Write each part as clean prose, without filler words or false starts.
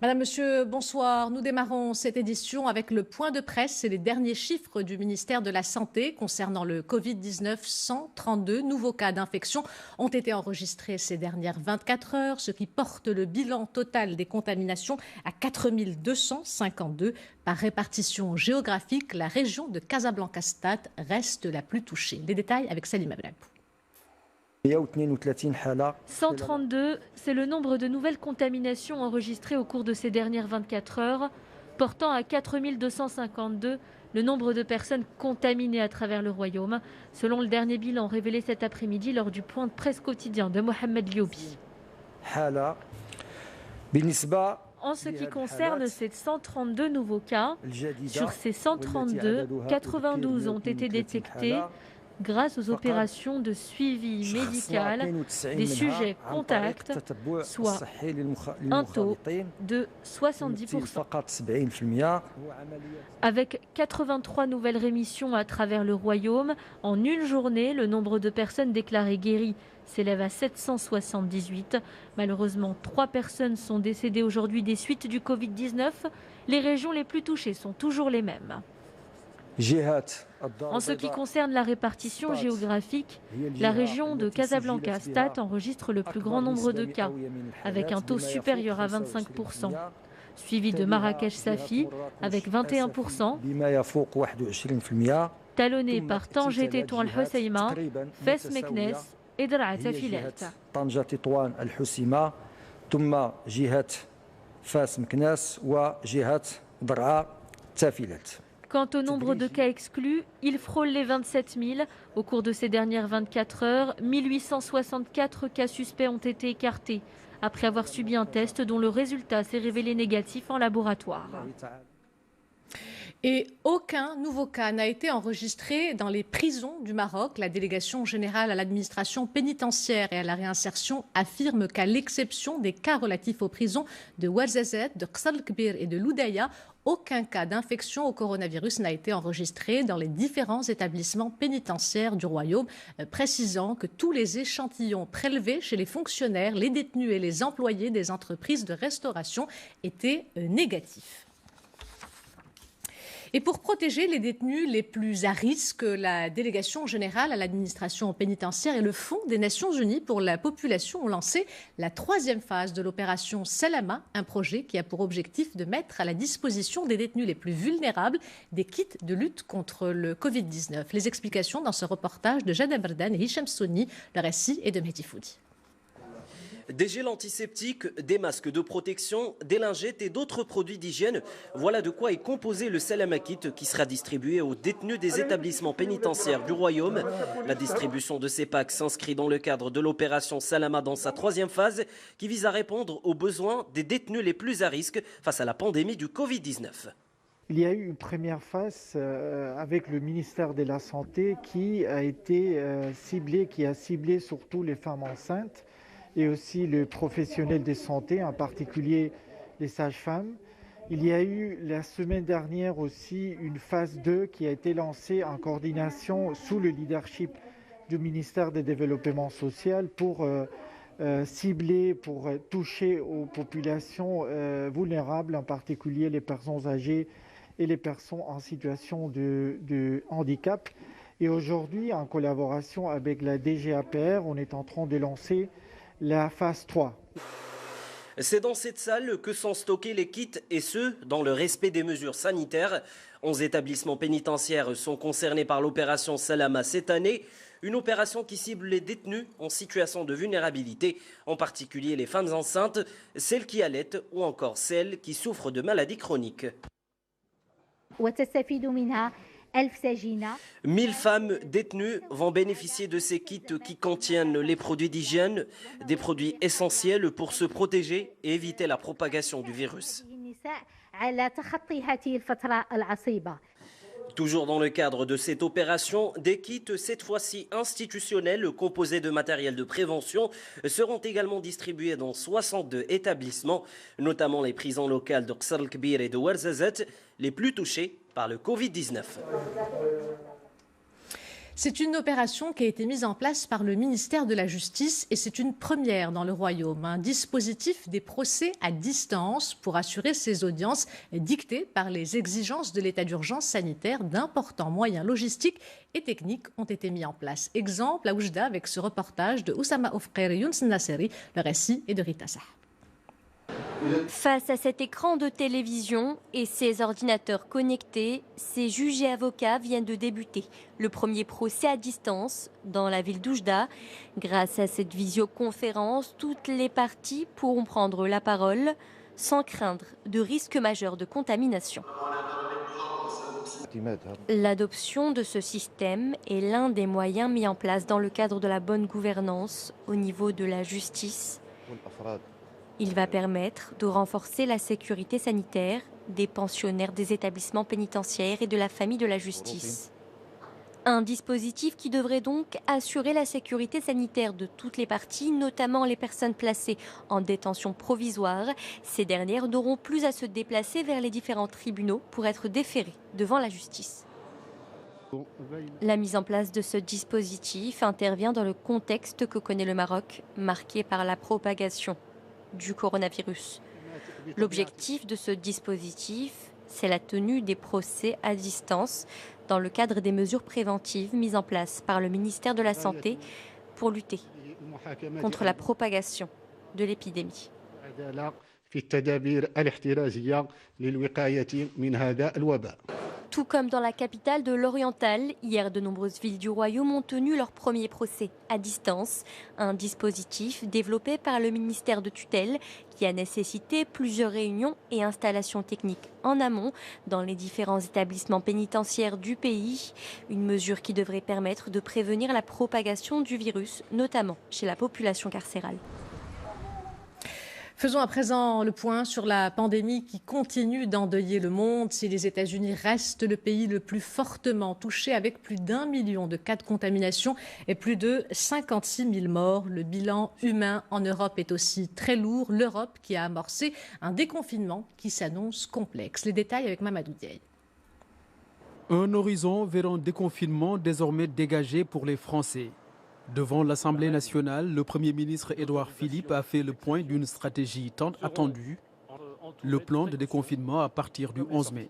Madame, Monsieur, bonsoir. Nous démarrons cette édition avec le point de presse et les derniers chiffres du ministère de la Santé concernant le Covid-19. 132 nouveaux cas d'infection ont été enregistrés ces dernières 24 heures, ce qui porte le bilan total des contaminations à 4252. Par répartition géographique, la région de Casablanca-Stade reste la plus touchée. Les détails avec Salim Abdelabou. 132, c'est le nombre de nouvelles contaminations enregistrées au cours de ces dernières 24 heures, portant à 4252 le nombre de personnes contaminées à travers le royaume, selon le dernier bilan révélé cet après-midi lors du point de presse quotidien de Mohamed Lioubi. En ce qui concerne ces 132 nouveaux cas, sur ces 132, 92 ont été détectés grâce aux opérations de suivi médical des sujets contacts, soit un taux de 70%. Avec 83 nouvelles rémissions à travers le royaume, en une journée, le nombre de personnes déclarées guéries s'élève à 778. Malheureusement, 3 personnes sont décédées aujourd'hui des suites du Covid-19. Les régions les plus touchées sont toujours les mêmes. En ce qui concerne la répartition géographique, la région de Casablanca-Stade enregistre le plus grand nombre de cas, avec un taux supérieur à 25%, suivi de Marrakech-Safi avec 21%, talonné par Tanger Tétouan Al-Hoceima, Fès Meknès et Draa Tafilet. Quant au nombre de cas exclus, il frôle les 27 000. Au cours de ces dernières 24 heures, 1864 cas suspects ont été écartés, après avoir subi un test dont le résultat s'est révélé négatif en laboratoire. Et aucun nouveau cas n'a été enregistré dans les prisons du Maroc. La délégation générale à l'administration pénitentiaire et à la réinsertion affirme qu'à l'exception des cas relatifs aux prisons de Ouarzazate, de Qsar el-Kbir et de l'Oudaya, aucun cas d'infection au coronavirus n'a été enregistré dans les différents établissements pénitentiaires du Royaume, précisant que tous les échantillons prélevés chez les fonctionnaires, les détenus et les employés des entreprises de restauration étaient négatifs. Et pour protéger les détenus les plus à risque, la délégation générale à l'administration pénitentiaire et le Fonds des Nations Unies pour la population ont lancé la 3e phase de l'opération Salama, un projet qui a pour objectif de mettre à la disposition des détenus les plus vulnérables des kits de lutte contre le Covid-19. Les explications dans ce reportage de Jada Berdan et Hicham Soni, le récit est de Mehdi Foudi. Des gels antiseptiques, des masques de protection, des lingettes et d'autres produits d'hygiène. Voilà de quoi est composé le Salama Kit qui sera distribué aux détenus des établissements pénitentiaires du Royaume. La distribution de ces packs s'inscrit dans le cadre de l'opération Salama dans sa 3e phase qui vise à répondre aux besoins des détenus les plus à risque face à la pandémie du Covid-19. Il y a eu une première phase avec le ministère de la Santé qui a été ciblée, qui a ciblé surtout les femmes enceintes et aussi les professionnels de santé, en particulier les sages-femmes. Il y a eu la semaine dernière aussi une phase 2 qui a été lancée en coordination sous le leadership du ministère du Développement social pour cibler, pour toucher aux populations vulnérables, en particulier les personnes âgées et les personnes en situation de handicap. Et aujourd'hui, en collaboration avec la DGAPR, on est en train de lancer la phase 3. C'est dans cette salle que sont stockés les kits et ce, dans le respect des mesures sanitaires. 11 établissements pénitentiaires sont concernés par l'opération Salama cette année. Une opération qui cible les détenus en situation de vulnérabilité, en particulier les femmes enceintes, celles qui allaitent ou encore celles qui souffrent de maladies chroniques. 1000 femmes détenues vont bénéficier de ces kits qui contiennent les produits d'hygiène, des produits essentiels pour se protéger et éviter la propagation du virus. Toujours dans le cadre de cette opération, des kits, cette fois-ci institutionnels, composés de matériel de prévention, seront également distribués dans 62 établissements, notamment les prisons locales de Qsar el-Kbir et de Ouarzazate, les plus touchées par le Covid-19. C'est une opération qui a été mise en place par le ministère de la Justice et c'est une première dans le Royaume. Un dispositif des procès à distance pour assurer ces audiences dictées par les exigences de l'état d'urgence sanitaire. D'importants moyens logistiques et techniques ont été mis en place. Exemple à Oujda avec ce reportage de Oussama Oufker et Younes Nasseri. Le récit est de Rita Sah. Face à cet écran de télévision et ces ordinateurs connectés, ces juges et avocats viennent de débuter le premier procès à distance dans la ville d'Oujda. Grâce à cette visioconférence, toutes les parties pourront prendre la parole sans craindre de risque majeur de contamination. L'adoption de ce système est l'un des moyens mis en place dans le cadre de la bonne gouvernance au niveau de la justice. Il va permettre de renforcer la sécurité sanitaire des pensionnaires des établissements pénitentiaires et de la famille de la justice. Un dispositif qui devrait donc assurer la sécurité sanitaire de toutes les parties, notamment les personnes placées en détention provisoire. Ces dernières n'auront plus à se déplacer vers les différents tribunaux pour être déférées devant la justice. La mise en place de ce dispositif intervient dans le contexte que connaît le Maroc, marqué par la propagation du coronavirus. L'objectif de ce dispositif, c'est la tenue des procès à distance dans le cadre des mesures préventives mises en place par le ministère de la Santé pour lutter contre la propagation de l'épidémie. Tout comme dans la capitale de l'Oriental, hier de nombreuses villes du Royaume ont tenu leur premier procès à distance. Un dispositif développé par le ministère de tutelle qui a nécessité plusieurs réunions et installations techniques en amont dans les différents établissements pénitentiaires du pays. Une mesure qui devrait permettre de prévenir la propagation du virus, notamment chez la population carcérale. Faisons à présent le point sur la pandémie qui continue d'endeuiller le monde. Si les États-Unis restent le pays le plus fortement touché avec plus d'1 million de cas de contamination et plus de 56 000 morts, le bilan humain en Europe est aussi très lourd. L'Europe qui a amorcé un déconfinement qui s'annonce complexe. Les détails avec Mamadou Diaye. Un horizon vers un déconfinement désormais dégagé pour les Français. Devant l'Assemblée nationale, le Premier ministre Édouard Philippe a fait le point d'une stratégie tant attendue, le plan de déconfinement à partir du 11 mai.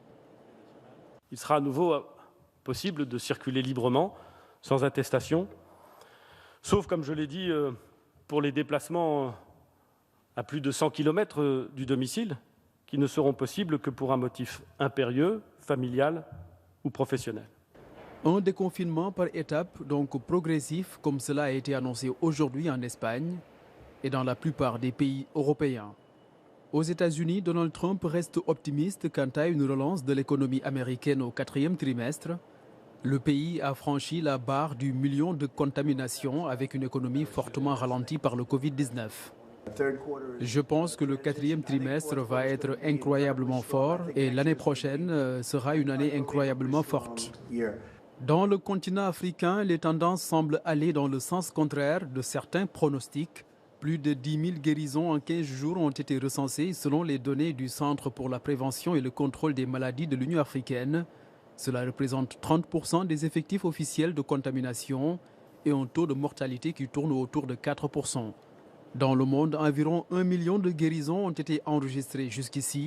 Il sera à nouveau possible de circuler librement, sans attestation, sauf, comme je l'ai dit, pour les déplacements à plus de 100 km du domicile, qui ne seront possibles que pour un motif impérieux, familial ou professionnel. Un déconfinement par étapes, donc progressif, comme cela a été annoncé aujourd'hui en Espagne et dans la plupart des pays européens. Aux États-Unis, Donald Trump reste optimiste quant à une relance de l'économie américaine au 4e trimestre. Le pays a franchi la barre du million de contaminations avec une économie fortement ralentie par le Covid-19. Je pense que le 4e trimestre va être incroyablement fort et l'année prochaine sera une année incroyablement forte. Dans le continent africain, les tendances semblent aller dans le sens contraire de certains pronostics. Plus de 10 000 guérisons en 15 jours ont été recensées selon les données du Centre pour la prévention et le contrôle des maladies de l'Union africaine. Cela représente 30% des effectifs officiels de contamination et un taux de mortalité qui tourne autour de 4%. Dans le monde, environ 1 million de guérisons ont été enregistrées jusqu'ici.